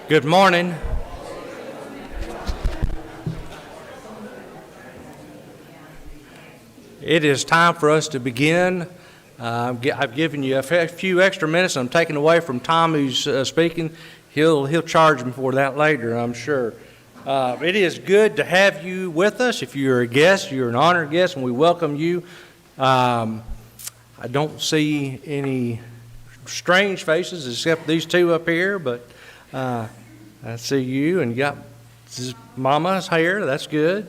Good morning. It is time for us to begin. I've given you a few extra minutes. I'm taking away from Tom, who's speaking. He'll charge me for that later, I'm sure. It is good to have you with us. If you're a guest, you're an honored guest, and we welcome you. I don't see any strange faces except these two up here, but I see you, and you got Mama's hair. That's good.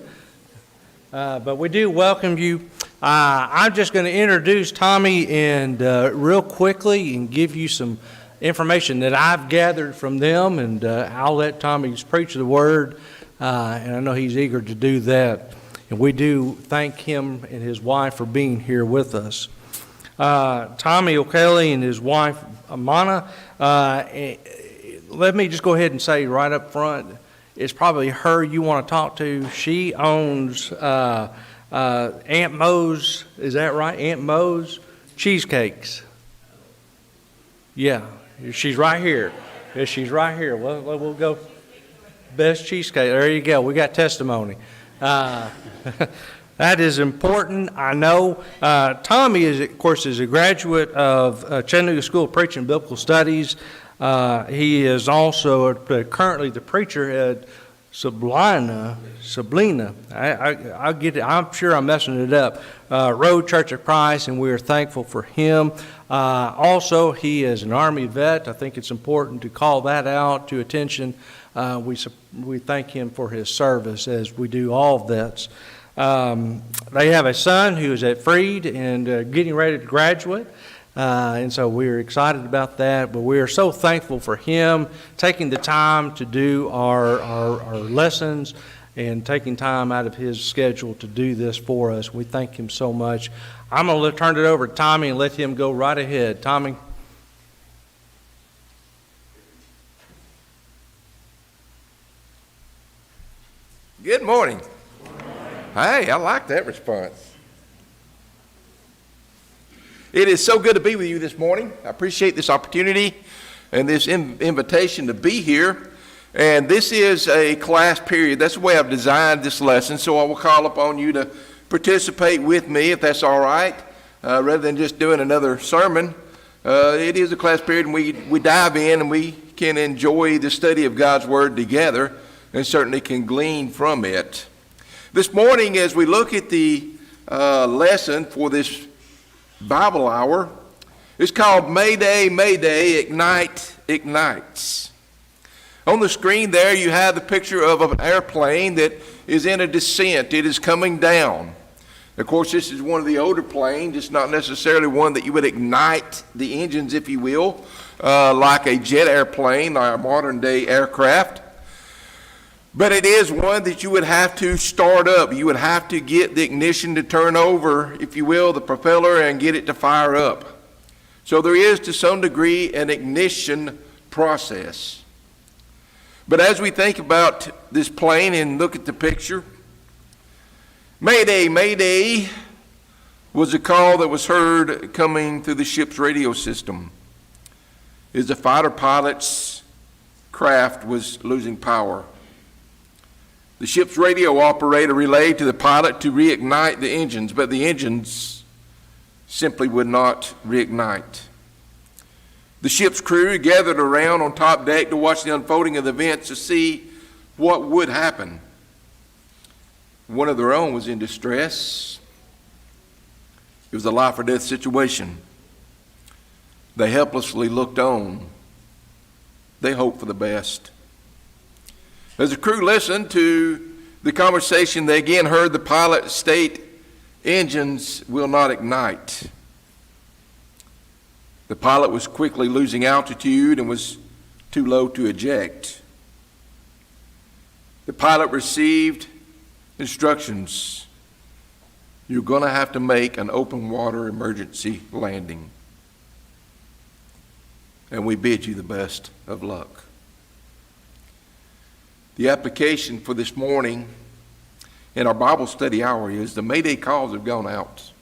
But we do welcome you. I'm just going to introduce Tommy and real quickly and give you some information that I've gathered from them, and I'll let Tommy preach the word, and I know he's eager to do that. And we do thank him and his wife for being here with us. Tommy O'Kelly and his wife, Amana, let me just go ahead and say right up front, it's probably her you want to talk to. She owns Aunt Mo's, is that right? Aunt Mo's Cheesecakes. Yeah, she's right here. Yeah, she's right here. We'll go best cheesecake. There you go. We got testimony. That is important, I know. Tommy, of course, is a graduate of Chattanooga School of Preaching and Biblical Studies. He is also currently the preacher at Sablina. I get it. I'm sure I'm messing it up. Road Church of Christ, and we are thankful for him. Also, he is an Army vet. I think it's important to call that out to attention. We thank him for his service, as we do all vets. They have a son who is at Freed and getting ready to graduate. And so we're excited about that, but we are so thankful for him taking the time to do our lessons and taking time out of his schedule to do this for us. We thank him so much. I'm going to turn it over to Tommy and let him go right ahead. Tommy. Good morning. Hey, I like that response. It is so good to be with you this morning. I appreciate this opportunity and this invitation to be here. And this is a class period. That's the way I've designed this lesson. So I will call upon you to participate with me, if that's all right, rather than just doing another sermon. It is a class period, and we dive in and we can enjoy the study of God's Word together and certainly can glean from it. This morning, as we look at the lesson for this Bible hour, it's called Mayday, Mayday, Ignite, Ignites. On the screen there you have the picture of an airplane that is in a descent. It is coming down. Of course, this is one of the older planes. It's not necessarily one that you would ignite the engines, if you will, like a jet airplane or a modern day aircraft. But it is one that you would have to start up. You would have to get the ignition to turn over, if you will, the propeller, and get it to fire up. So there is, to some degree, an ignition process. But as we think about this plane and look at the picture, Mayday, Mayday was a call that was heard coming through the ship's radio system as the fighter pilot's craft was losing power. The ship's radio operator relayed to the pilot to reignite the engines, but the engines simply would not reignite. The ship's crew gathered around on top deck to watch the unfolding of the events to see what would happen. One of their own was in distress. It was a life or death situation. They helplessly looked on. They hoped for the best. As the crew listened to the conversation, they again heard the pilot state, "Engines will not ignite." The pilot was quickly losing altitude and was too low to eject. The pilot received instructions: "You're going to have to make an open water emergency landing. And we bid you the best of luck." The application for this morning in our Bible study hour is the Mayday calls have gone out.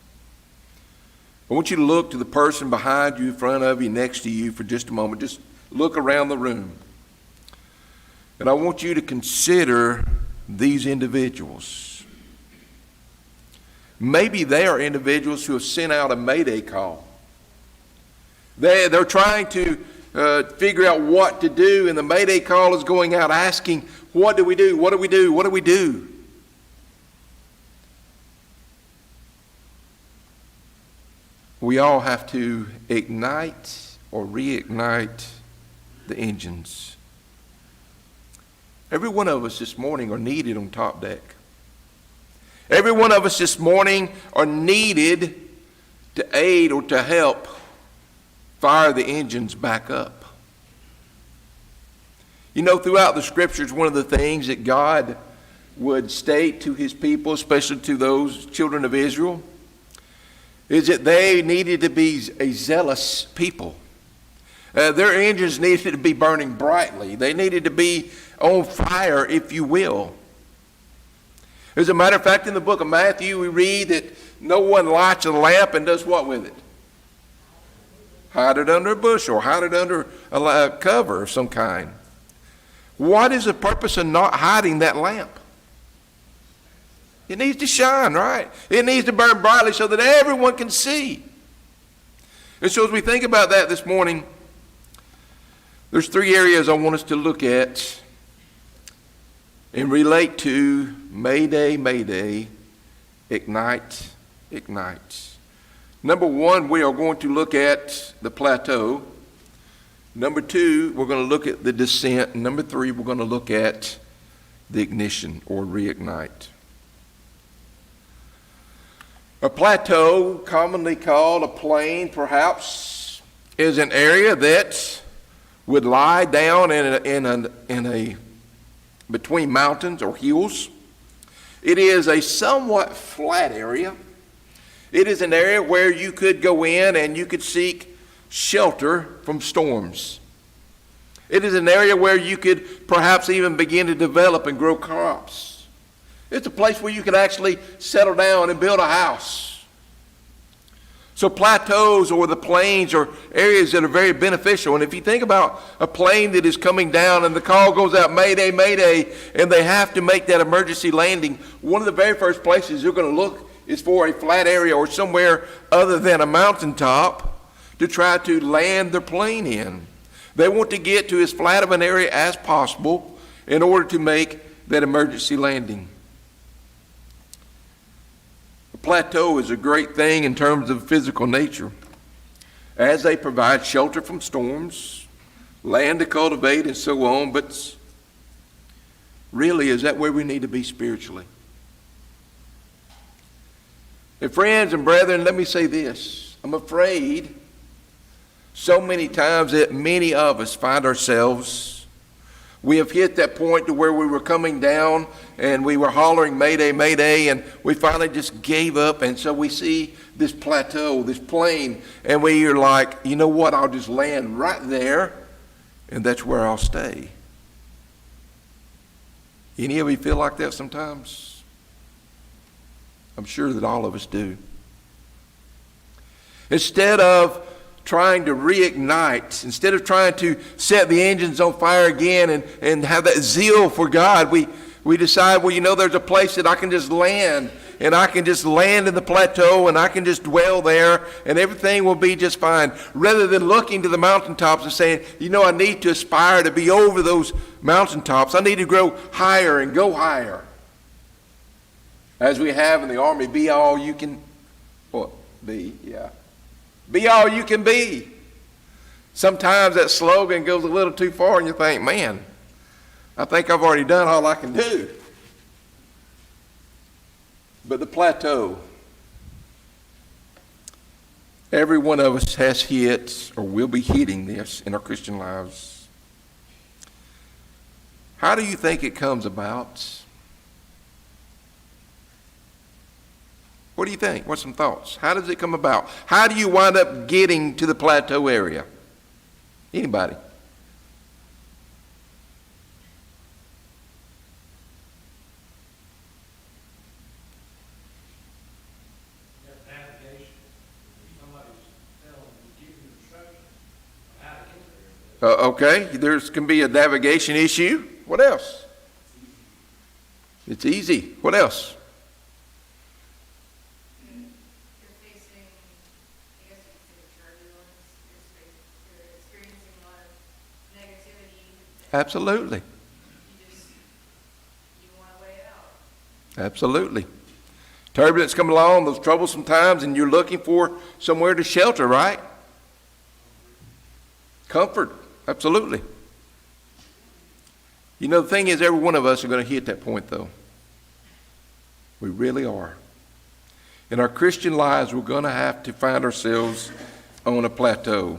I want you to look to the person behind you, in front of you, next to you for just a moment. Just look around the room. And I want you to consider these individuals. Maybe they are individuals who have sent out a Mayday call. They're trying to figure out what to do, and the Mayday call is going out asking, what do we do? What do we do? What do we do? We all have to ignite or reignite the engines. Every one of us this morning are needed on top deck. Every one of us this morning are needed to aid or to help fire the engines back up. You know, throughout the scriptures, one of the things that God would state to his people, especially to those children of Israel, is that they needed to be a zealous people. Their engines needed to be burning brightly. They needed to be on fire, if you will. As a matter of fact, in the book of Matthew, we read that no one lights a lamp and does what with it? Hide it under a bushel or hide it under a cover of some kind. What is the purpose of not hiding that lamp? It needs to shine, right? It needs to burn brightly so that everyone can see. And so as we think about that this morning, there's three areas I want us to look at and relate to Mayday, Mayday, ignite, ignite. Number one, we are going to look at the plateau. Number two, we're going to look at the descent. And number three, we're going to look at the ignition or reignite. A plateau, commonly called a plain perhaps, is an area that would lie down in a between mountains or hills. It is a somewhat flat area. It is an area where you could go in and you could seek shelter from storms. It is an area where you could perhaps even begin to develop and grow crops. It's a place where you could actually settle down and build a house. So plateaus or the plains are areas that are very beneficial. And if you think about a plane that is coming down and the call goes out, Mayday, Mayday, and they have to make that emergency landing, one of the very first places you're going to look is for a flat area or somewhere other than a mountaintop to try to land their plane in. They want to get to as flat of an area as possible in order to make that emergency landing. A plateau is a great thing in terms of physical nature, as they provide shelter from storms, land to cultivate, and so on. But really, is that where we need to be spiritually? And friends and brethren, let me say this. I'm afraid so many times that many of us find ourselves, we have hit that point to where we were coming down and we were hollering Mayday, Mayday, and we finally just gave up. And so we see this plateau, this plain, and we are like, you know what, I'll just land right there and that's where I'll stay. Any of you feel like that sometimes? I'm sure that all of us do. Instead of trying to reignite, instead of trying to set the engines on fire again and have that zeal for God, we decide, well, you know, there's a place that I can just land, and I can just land in the plateau, and I can just dwell there, and everything will be just fine. Rather than looking to the mountaintops and saying, you know, I need to aspire to be over those mountaintops. I need to grow higher and go higher. As we have in the Army, be all you can, be all you can be. Sometimes that slogan goes a little too far and you think, man, I think I've already done all I can do. But the plateau, every one of us has hit or will be hitting this in our Christian lives. How do you think it comes about? What do you think? What's some thoughts? How does it come about? How do you wind up getting to the plateau area? Anybody? Okay, there can be a navigation issue. What else? It's easy. What else? You're facing, I guess you could say, turbulence. You're experiencing a lot of negativity. Absolutely. You want a way out. Absolutely. Turbulence come along, those troublesome times, and you're looking for somewhere to shelter, right? Comfort. Absolutely. You know, the thing is, every one of us are going to hit that point, though. We really are. In our Christian lives, we're going to have to find ourselves on a plateau.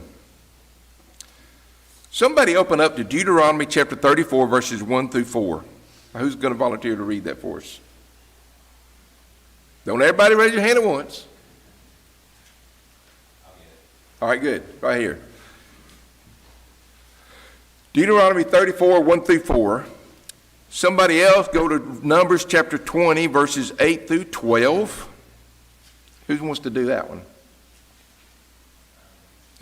Somebody open up to Deuteronomy chapter 34, verses 1 through 4. Now, who's going to volunteer to read that for us? Don't everybody raise your hand at once. All right, good. Right here. Deuteronomy 34, 1 through 4. Somebody else go to Numbers chapter 20, verses 8 through 12. Who wants to do that one?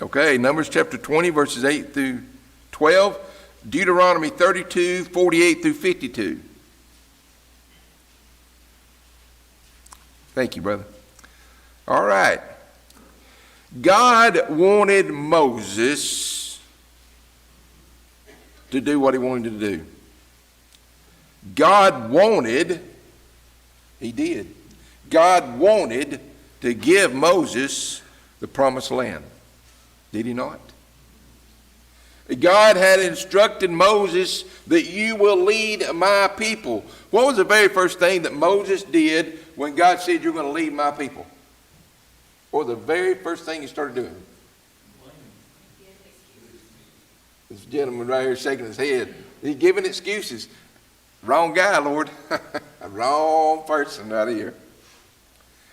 Okay, Numbers chapter 20, verses 8 through 12. Deuteronomy 32, 48 through 52. Thank you, brother. All right. God wanted Moses to do what he wanted to do. God wanted, he did. God wanted to give Moses the promised land. Did he not? God had instructed Moses that you will lead my people. What was the very first thing that Moses did when God said you're going to lead my people? What was the very first thing he started doing? This gentleman right here shaking his head. He's giving excuses. Wrong guy, Lord. Wrong person right here.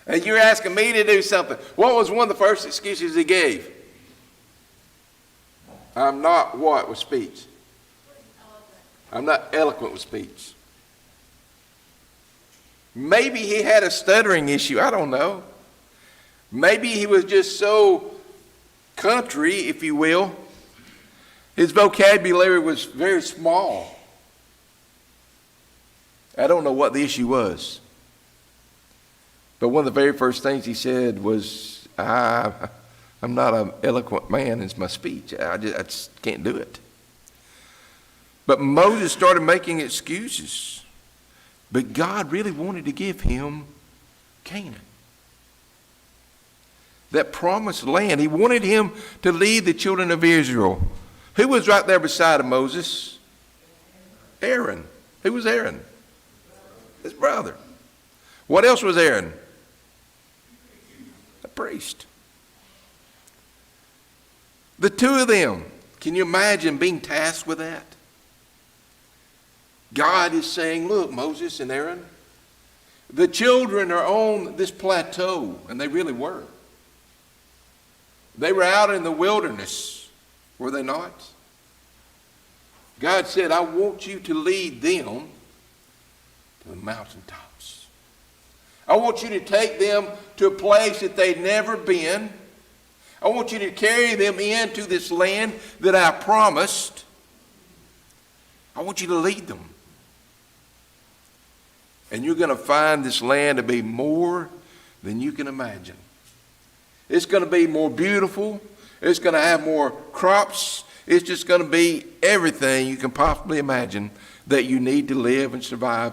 And you're asking me to do something. What was one of the first excuses he gave? I'm not what with speech? I'm not eloquent with speech. Maybe he had a stuttering issue. I don't know. Maybe he was just so country, if you will. His vocabulary was very small. I don't know what the issue was. But one of the very first things he said was, I'm not an eloquent man, it's my speech. I just can't do it. But Moses started making excuses. But God really wanted to give him Canaan. That promised land. He wanted him to lead the children of Israel. Who was right there beside of Moses? Aaron. Who was Aaron? His brother. What else was Aaron? A priest. The two of them. Can you imagine being tasked with that? God is saying, look, Moses and Aaron, the children are on this plateau, and they really were. They were out in the wilderness, were they not? God said, I want you to lead them to the mountaintops. I want you to take them to a place that they've never been. I want you to carry them into this land that I promised. I want you to lead them. And you're going to find this land to be more than you can imagine. It's going to be more beautiful. It's going to have more crops. It's just going to be everything you can possibly imagine that you need to live and survive.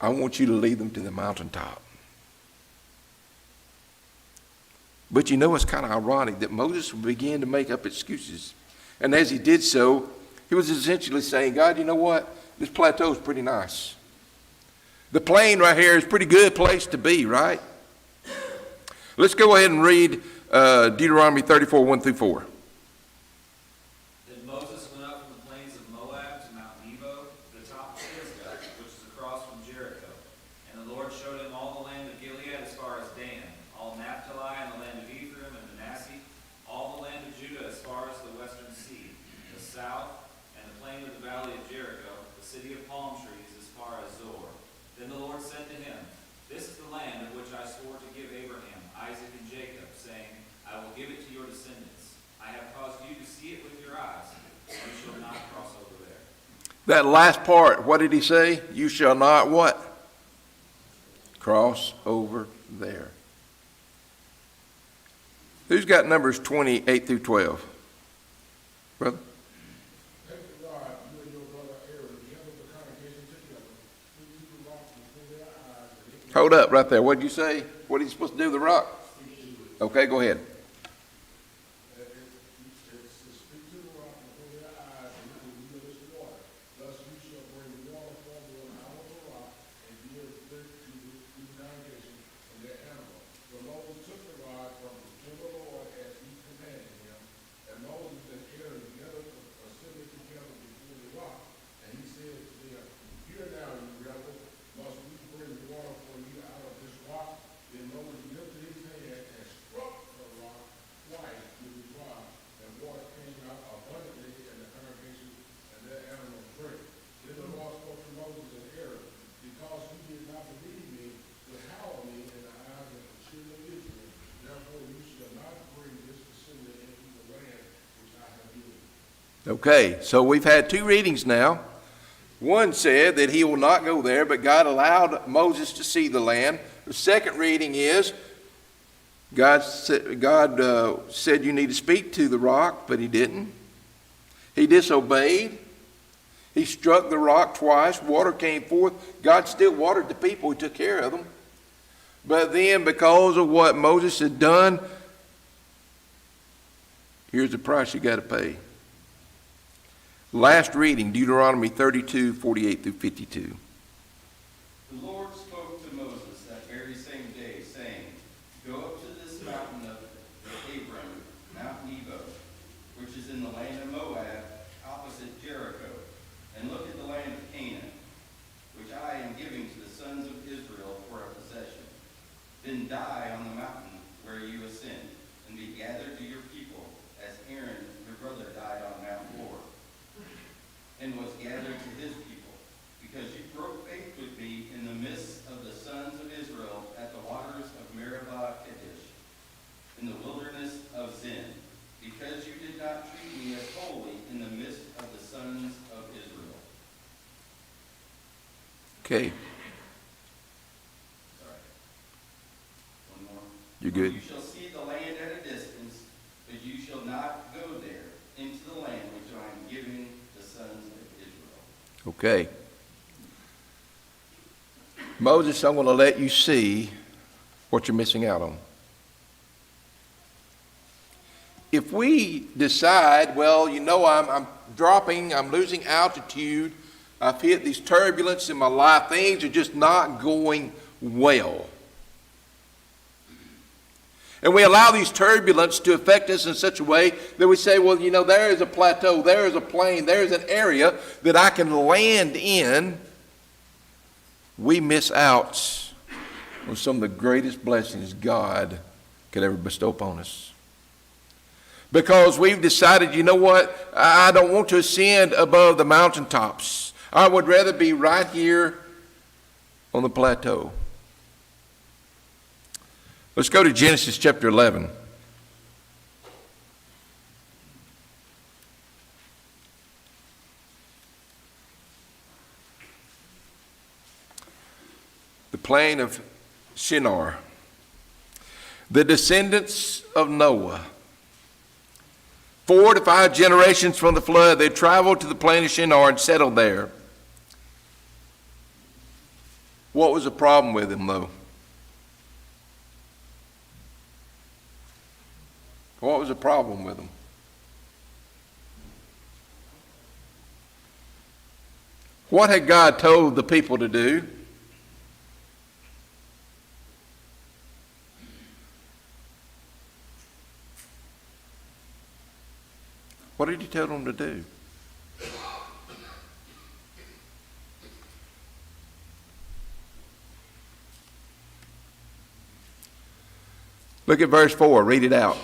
I want you to lead them to the mountaintop. But you know, it's kind of ironic that Moses began to make up excuses. And as he did so, he was essentially saying, God, you know what? This plateau is pretty nice. The plain right here is a pretty good place to be, right? Let's go ahead and read Deuteronomy 34, 1 through 4. Then Moses went up from the plains of Moab to Mount Nebo, to the top of Pisgah, which is across from Jericho. And the Lord showed him all the land of Gilead as far as Dan, all Naphtali and the land of Ephraim and Manasseh, all the land of Judah as far as the western sea, the south, and the plain of the valley of Jericho, the city of palm trees as far as Zor. Then the Lord said to him, This is the land of which I swore to give Abraham, Isaac, and Jacob, saying, I will give it to your descendants. I have caused you to see it with your eyes, and you shall not cross over there. That last part, what did he say? You shall not what? Cross over there. Who's got Numbers 28 through 12? Brother? Take the rod, you and your brother Aaron, gather the congregation together, speak to the rock before their eyes, and it will Hold up right there. What did you say? What are you supposed to do with the rock? Okay, go ahead. speak to the rock before their eyes, and it will yield its water. Thus you shall bring water from them out of the rock, and give it to the congregation and their animal. So Moses took the rod from the Lord as he commanded him, and Moses and Aaron gathered the assembly together before the rock. And he said to them, Hear now, you rebels, must we bring water for you out of this rock? Then Moses lifted his hand and struck the rock twice with his rod, and water came out abundantly, and the congregation and their animals drank. Then the Lord spoke to Moses and Aaron, because you did not believe me to hallow me in the eyes of the children of Israel. Therefore you shall not bring this assembly into the land which I have given you. Okay, so we've had two readings now. One said that he will not go there, but God allowed Moses to see the land. The second reading is God said you need to speak to the rock, but he didn't. He disobeyed. He struck the rock twice. Water came forth. God still watered the people. He took care of them. But then because of what Moses had done, here's the price you got to pay. Last reading, Deuteronomy 32, 48 through 52. The Lord spoke to Moses that very same day, saying, Go up to this mountain of Abram, Mount Nebo, which is in the land of Moab, opposite Jericho, and look at the land of Canaan, which I am giving to the sons of Israel for a possession. Then die on the mountain where you ascend, and be gathered to your people, as Aaron your brother died on Mount Hor, and was gathered to his people, because you broke faith with me in the midst of the sons of Israel at the waters of Meribah Kadesh, in the wilderness of Zin, because you did not treat me as holy in the midst of the sons of Israel. Okay, Sorry. One more. you good? You shall see the land at a distance, but you shall not go there into the land which I am giving the sons of Israel. Okay. Moses, I'm going to let you see what you're missing out on. If we decide, well, you know, I'm dropping, I'm losing altitude, I've hit these turbulence in my life, things are just not going well. And we allow these turbulence to affect us in such a way that we say, well, you know, there is a plateau, there is a plain, there is an area that I can land in. We miss out on some of the greatest blessings God could ever bestow upon us. Because we've decided, you know what, I don't want to ascend above the mountaintops. I would rather be right here on the plateau. Let's go to Genesis chapter 11. The plain of Shinar. The descendants of Noah. 4 to 5 generations from the flood, they traveled to the plain of Shinar and settled there. What was the problem with them, though? What was the problem with them? What had God told the people to do? What did he tell them to do? Look at verse 4. Read it out.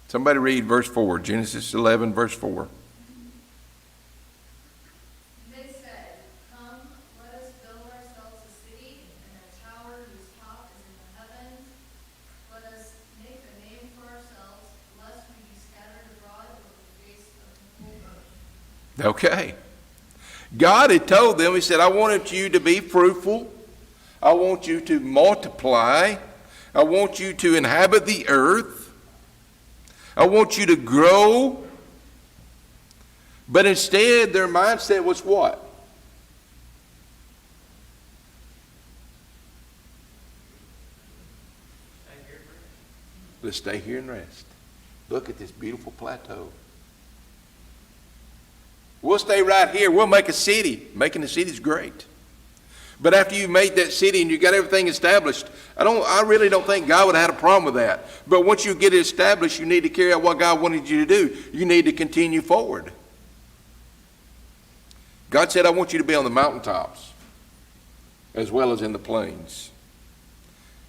Somebody read verse 4. Genesis 11, verse 4. They said, Come, let us build ourselves a city and a tower whose top is in the heavens. Let us make a name for ourselves, lest we be scattered abroad over the face of the whole earth. Okay. God had told them, he said, I wanted you to be fruitful. I want you to multiply. I want you to inhabit the earth. I want you to grow. But instead, their mindset was what? Let's stay here and rest. Look at this beautiful plateau. We'll stay right here. We'll make a city. Making a city is great. But after you've made that city and you got everything established, I really don't think God would have had a problem with that. But once you get it established, you need to carry out what God wanted you to do. You need to continue forward. God said, I want you to be on the mountaintops as well as in the plains.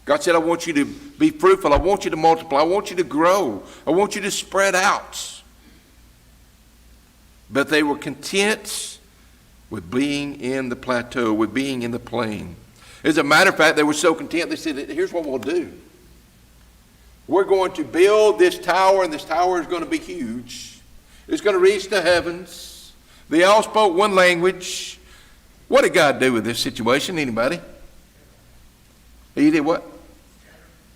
God said, I want you to be fruitful. I want you to multiply. I want you to grow. I want you to spread out. But they were content with being in the plateau, with being in the plain. As a matter of fact, they were so content, they said, here's what we'll do. We're going to build this tower, and this tower is going to be huge. It's going to reach the heavens. They all spoke one language. What did God do with this situation? Anybody? He did what?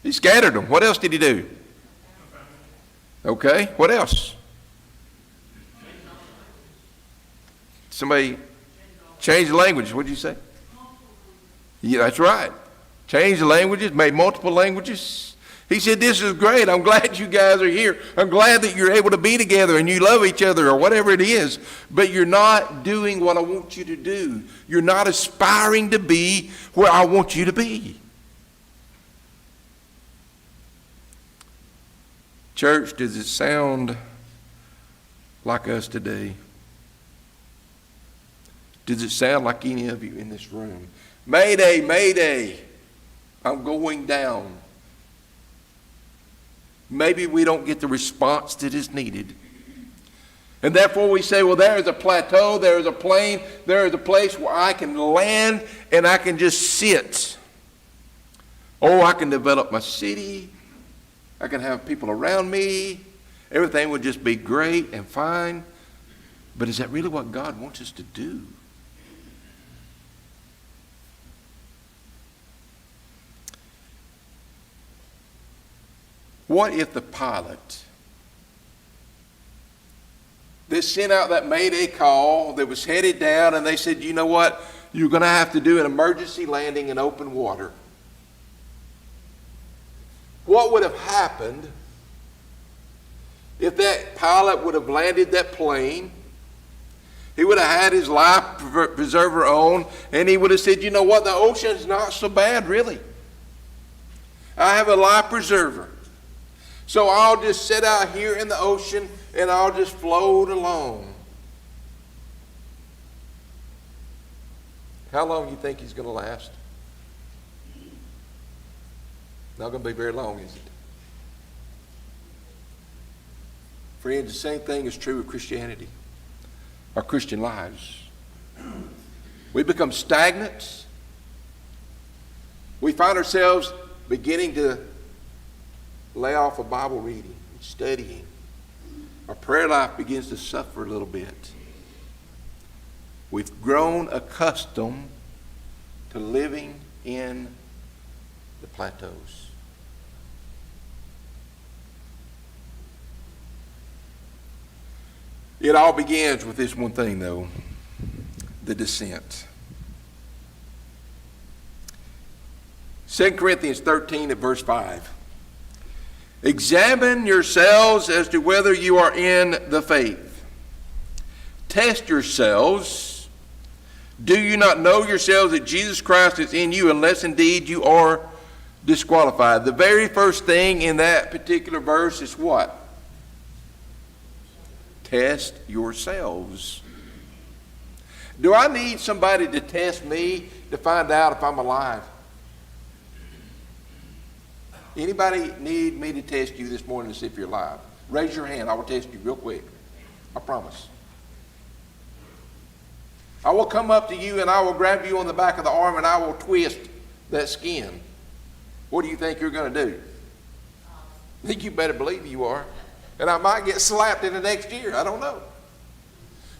He scattered them. What else did he do? Okay, what else? Somebody changed the language. What did you say? Yeah, that's right. Changed the languages, made multiple languages. He said, this is great. I'm glad you guys are here. I'm glad that you're able to be together and you love each other or whatever it is. But you're not doing what I want you to do. You're not aspiring to be where I want you to be. Church, does it sound like us today? Does it sound like any of you in this room? Mayday, mayday, I'm going down. Maybe we don't get the response that is needed. And therefore we say, well, there is a plateau, there is a plain, there is a place where I can land and I can just sit. Oh, I can develop my city. I can have people around me. Everything would just be great and fine. But is that really what God wants us to do? What if the pilot that sent out that Mayday call that was headed down and they said, you know what, you're going to have to do an emergency landing in open water. What would have happened if that pilot would have landed that plane? He would have had his life preserver on and he would have said, you know what, the ocean is not so bad really. I have a life preserver. So I'll just sit out here in the ocean and I'll just float along. How long do you think he's going to last? Not going to be very long, is it? Friends, the same thing is true of Christianity, our Christian lives. We become stagnant. We find ourselves beginning to lay off of Bible reading and studying. Our prayer life begins to suffer a little bit. We've grown accustomed to living in the plateaus. It all begins with this one thing, though, the descent. 2 Corinthians 13 at verse 5. Examine yourselves as to whether you are in the faith. Test yourselves. Do you not know yourselves that Jesus Christ is in you, unless indeed you are disqualified? The very first thing in that particular verse is what? Test yourselves. Do I need somebody to test me to find out if I'm alive? Anybody need me to test you this morning to see if you're alive? Raise your hand. I will test you real quick. I promise. I will come up to you and I will grab you on the back of the arm and I will twist that skin. What do you think you're going to do? I think you better believe you are. And I might get slapped in the next year. I don't know.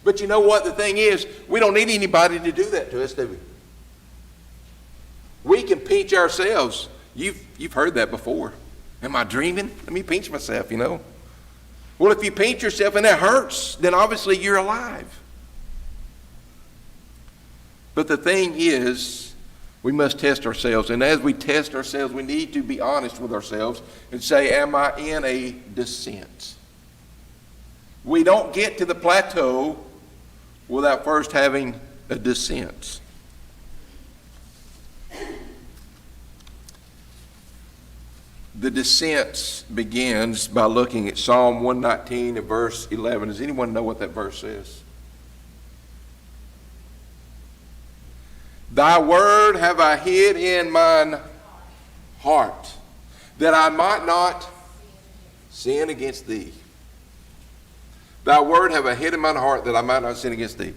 But you know what? The thing is, we don't need anybody to do that to us, do we? We can pinch ourselves. You've heard that before. Am I dreaming? Let me pinch myself, you know. Well, if you pinch yourself and that hurts, then obviously you're alive. But the thing is, we must test ourselves. And as we test ourselves, we need to be honest with ourselves and say, am I in a descent? We don't get to the plateau without first having a descent. The descent begins by looking at Psalm 119 and verse 11. Does anyone know what that verse says? Thy word have I hid in mine heart, that I might not sin against thee. Thy word have I hid in mine heart, that I might not sin against thee.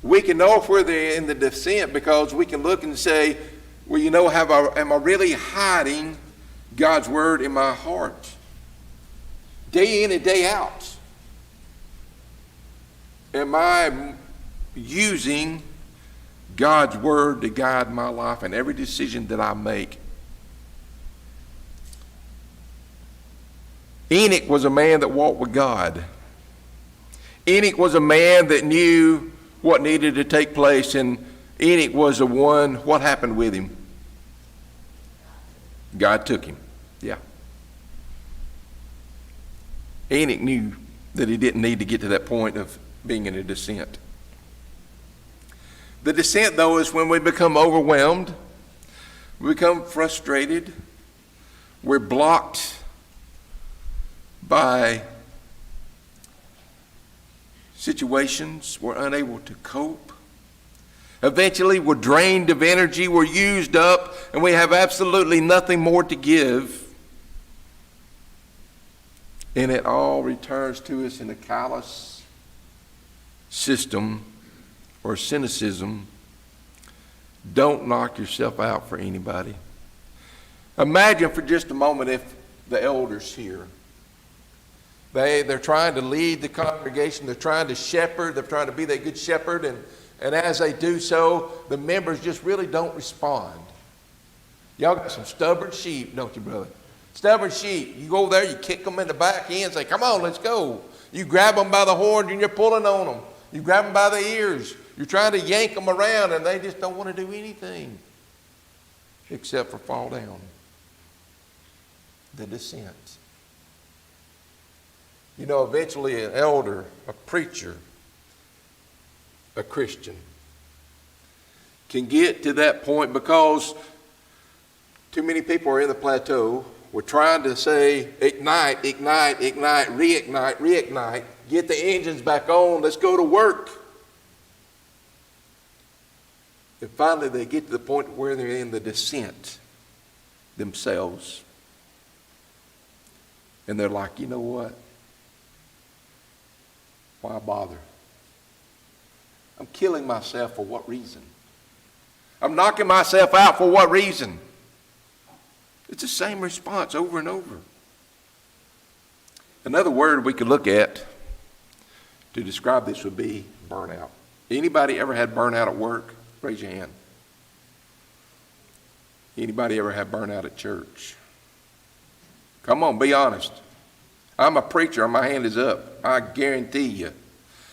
We can know if we're in the descent because we can look and say, well, you know, am I really hiding God's word in my heart? Day in and day out. Am I using God's word to guide my life and every decision that I make? Enoch was a man that walked with God. Enoch was a man that knew what needed to take place, and Enoch was the one, what happened with him? God took him. Yeah. Enoch knew that he didn't need to get to that point of being in a descent. The descent, though, is when we become overwhelmed, we become frustrated, we're blocked by situations, we're unable to cope. Eventually, we're drained of energy, we're used up, and we have absolutely nothing more to give. And it all returns to us in a callous system or cynicism. Don't knock yourself out for anybody. Imagine for just a moment if the elders here, they're trying to lead the congregation, they're trying to shepherd, they're trying to be that good shepherd, and as they do so, the members just really don't respond. Y'all got some stubborn sheep, don't you, brother? Stubborn sheep. You go there, you kick them in the back end, say, come on, let's go. You grab them by the horns and you're pulling on them. You grab them by the ears. You're trying to yank them around, and they just don't want to do anything except for fall down. The descent. You know, eventually an elder, a preacher, a Christian can get to that point because too many people are in the plateau. We're trying to say, ignite, ignite, ignite, reignite, reignite, get the engines back on, let's go to work. And finally they get to the point where they're in the descent themselves. And they're like, you know what? Why bother? I'm killing myself for what reason? I'm knocking myself out for what reason? It's the same response over and over. Another word we could look at to describe this would be burnout. Anybody ever had burnout at work? Raise your hand. Anybody ever had burnout at church? Come on, be honest. I'm a preacher and my hand is up. I guarantee you.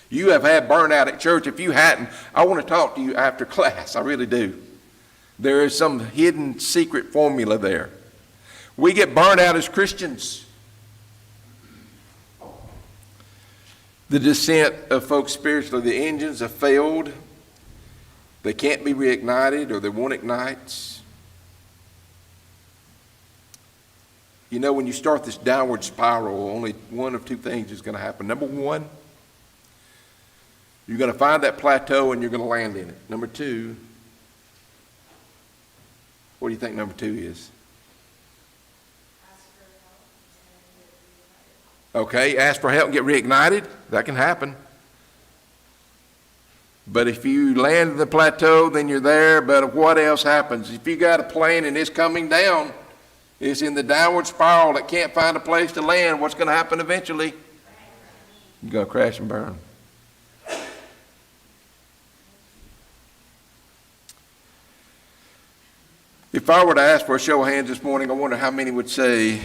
You have had burnout at church. If you hadn't, I want to talk to you after class. I really do. There is some hidden secret formula there. We get burned out as Christians. The descent of folks spiritually, the engines have failed. They can't be reignited, or they won't ignite. You know, when you start this downward spiral, only one of two things is going to happen. Number one, you're going to find that plateau and you're going to land in it. Number two, what do you think number two is? Okay, ask for help and get reignited. That can happen. But if you land in the plateau, then you're there. But what else happens? If you got a plane and it's coming down, it's in the downward spiral, it can't find a place to land, what's going to happen eventually? You're going to crash and burn. If I were to ask for a show of hands this morning, I wonder how many would say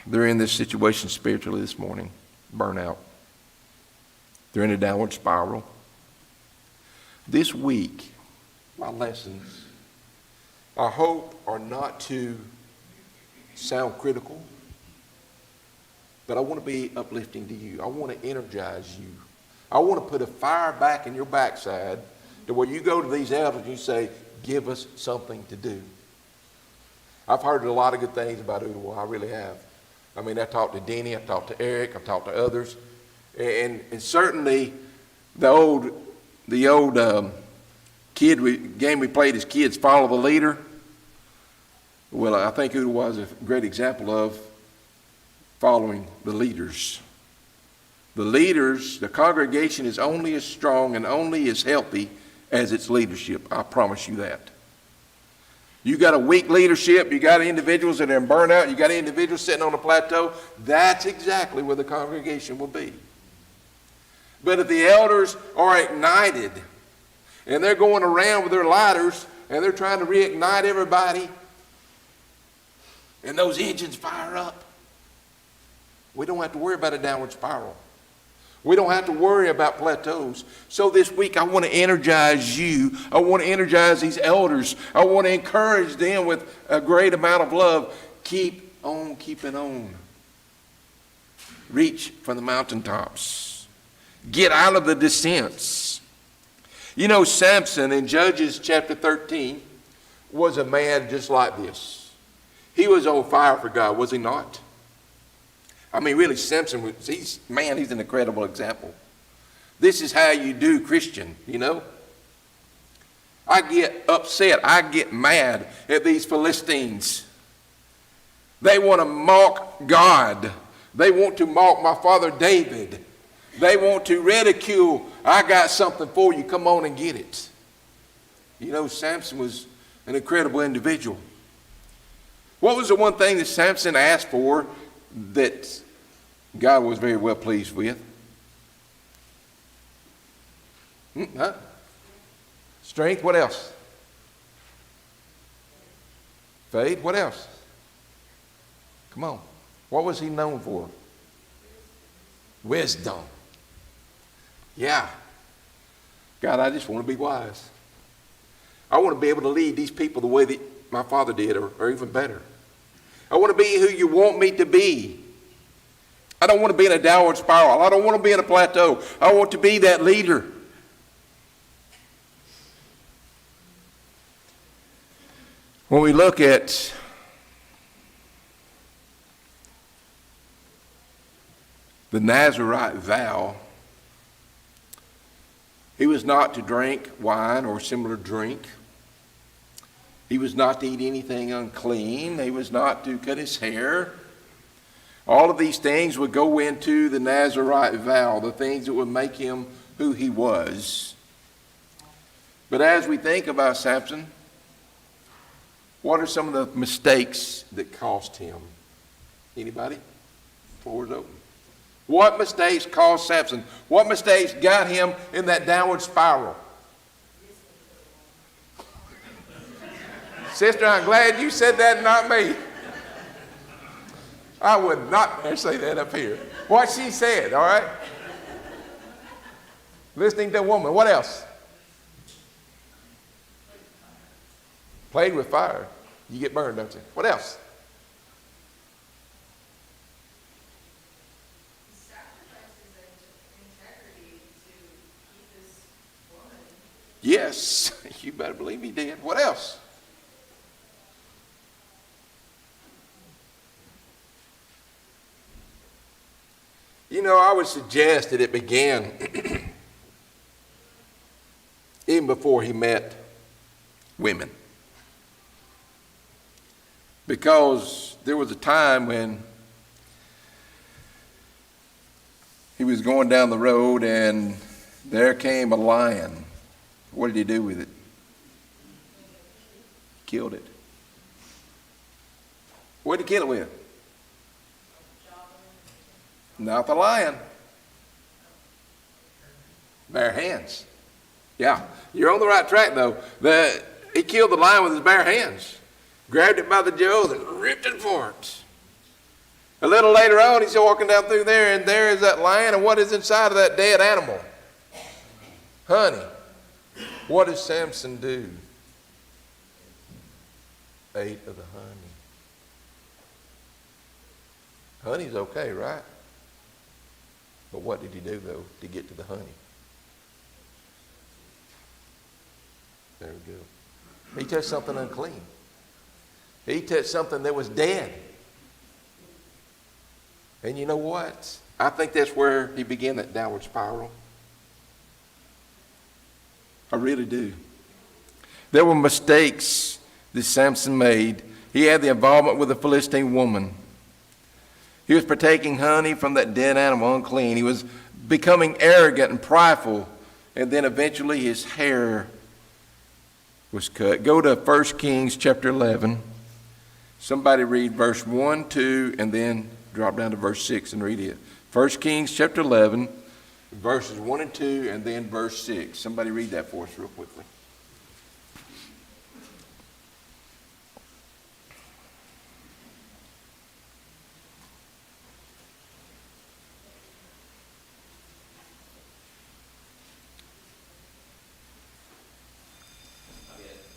they're in this situation spiritually this morning. Burnout. They're in a downward spiral. This week, my lessons, I hope, are not to sound critical, but I want to be uplifting to you. I want to energize you. I want to put a fire back in your backside to where you go to these elders and you say, give us something to do. I've heard a lot of good things about Ottawa. I really have. I mean, I talked to Denny, I talked to Eric, I talked to others, and certainly the old game we played as kids, Follow the Leader. Well, I think Ottawa is a great example of following the leaders. The leaders, the congregation is only as strong and only as healthy as its leadership. I promise you that. You got a weak leadership, you got individuals that are in burnout, you got individuals sitting on a plateau, that's exactly where the congregation will be. But if the elders are ignited and they're going around with their lighters and they're trying to reignite everybody and those engines fire up, we don't have to worry about a downward spiral. We don't have to worry about plateaus. So this week I want to energize you. I want to energize these elders. I want to encourage them with a great amount of love. Keep on keeping on. Reach for the mountaintops. Get out of the descents. You know, Samson in Judges chapter 13 was a man just like this. He was on fire for God, was he not? I mean, really, Samson, he's an incredible example. This is how you do Christian, you know. I get upset, I get mad at these Philistines. They want to mock God. They want to mock my father David. They want to ridicule, I got something for you, come on and get it. You know, Samson was an incredible individual. What was the one thing that Samson asked for that God was very well pleased with? Strength, what else? Faith, what else? Come on. What was he known for? Wisdom. Yeah. God, I just want to be wise. I want to be able to lead these people the way that my father did, or even better. I want to be who you want me to be. I don't want to be in a downward spiral. I don't want to be in a plateau. I want to be that leader. When we look at the Nazirite vow, he was not to drink wine or similar drink. He was not to eat anything unclean. He was not to cut his hair. All of these things would go into the Nazirite vow, the things that would make him who he was. But as we think about Samson, what are some of the mistakes that cost him? Anybody? Floor is open. What mistakes caused Samson? What mistakes got him in that downward spiral? Sister, I'm glad you said that, not me. I would not dare say that up here. What she said, all right? Listening to a woman. What else? Played with fire. You get burned, don't you? What else? Integrity to keep this woman. Yes, you better believe he did. What else? You know, I would suggest that it began even before he met women. Because there was a time when he was going down the road and there came a lion. What did he do with it? Killed it. What did he kill it with? Not the lion. Bare hands. Yeah, you're on the right track though. He killed the lion with his bare hands. grabbed it by the jaws and ripped it apart. A little later on, he's walking down through there, and there is that lion, and what is inside of that dead animal? Honey. What does Samson do? Ate of the honey. Honey's okay, right? But what did he do, though, to get to the honey? There we go. He touched something unclean. He touched something that was dead. And you know what? I think that's where he began that downward spiral. I really do. There were mistakes that Samson made. He had the involvement with a Philistine woman. He was partaking honey from that dead animal, unclean. He was becoming arrogant and prideful. And then eventually his hair was cut. Go to 1 Kings chapter 11. Somebody read verse 1, 2, and then drop down to verse 6 and read it. 1 Kings chapter 11, verses 1 and 2, and then verse 6. Somebody read that for us real quickly.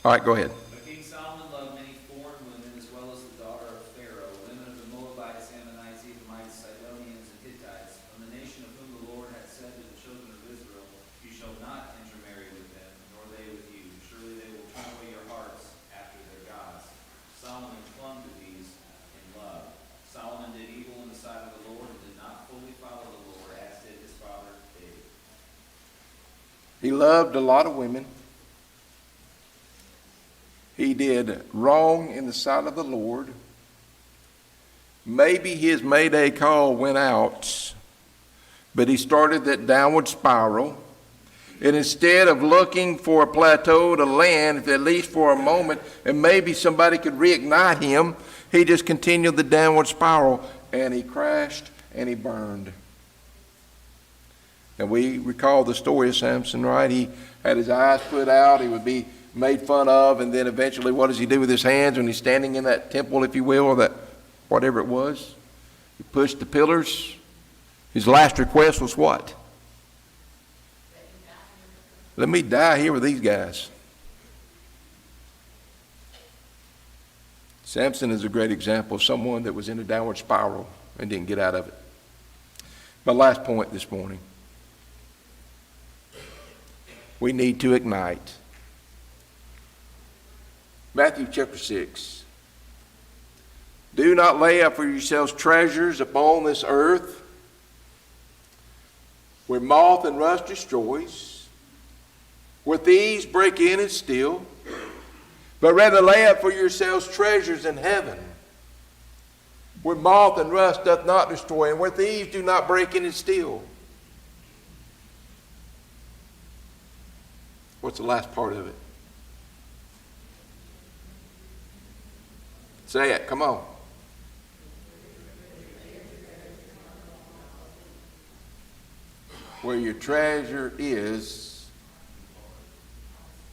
All right, go ahead. But King Solomon loved many foreign women, as well as the daughter of Pharaoh, women of the Moabites, Ammonites, Edomites, Sidonians, and Hittites, from the nation of whom the Lord had said to the children of Israel, "You shall not intermarry with them, nor they with you. Surely they will turn away your hearts after their gods." Solomon clung to these in love. Solomon did evil in the sight of the Lord and did not fully follow the Lord, as did his father David. He loved a lot of women. He did wrong in the sight of the Lord. Maybe his Mayday call went out, but he started that downward spiral. And instead of looking for a plateau to land, at least for a moment, and maybe somebody could reignite him, he just continued the downward spiral, and he crashed and he burned. And we recall the story of Samson, right? He had his eyes put out. He would be made fun of, and then eventually what does he do with his hands when he's standing in that temple, if you will, or that whatever it was? He pushed the pillars. His last request was what? Let me die here with these guys. Samson is a great example of someone that was in a downward spiral and didn't get out of it. My last point this morning. We need to ignite. Matthew chapter 6. Do not lay up for yourselves treasures upon this earth, where moth and rust destroys, where thieves break in and steal, but rather lay up for yourselves treasures in heaven, where moth and rust doth not destroy, and where thieves do not break in and steal. What's the last part of it? Say it, come on. Where your treasure is,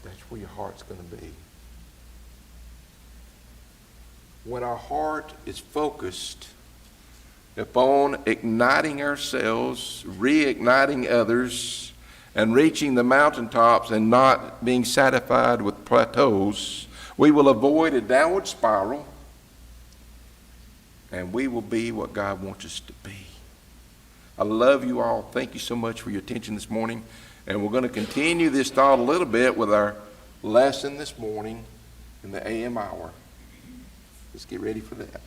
that's where your heart's going to be. When our heart is focused upon igniting ourselves, reigniting others, and reaching the mountaintops and not being satisfied with plateaus, we will avoid a downward spiral, and we will be what God wants us to be. I love you all. Thank you so much for your attention this morning. And we're going to continue this thought a little bit with our lesson this morning in the AM hour. Let's get ready for that.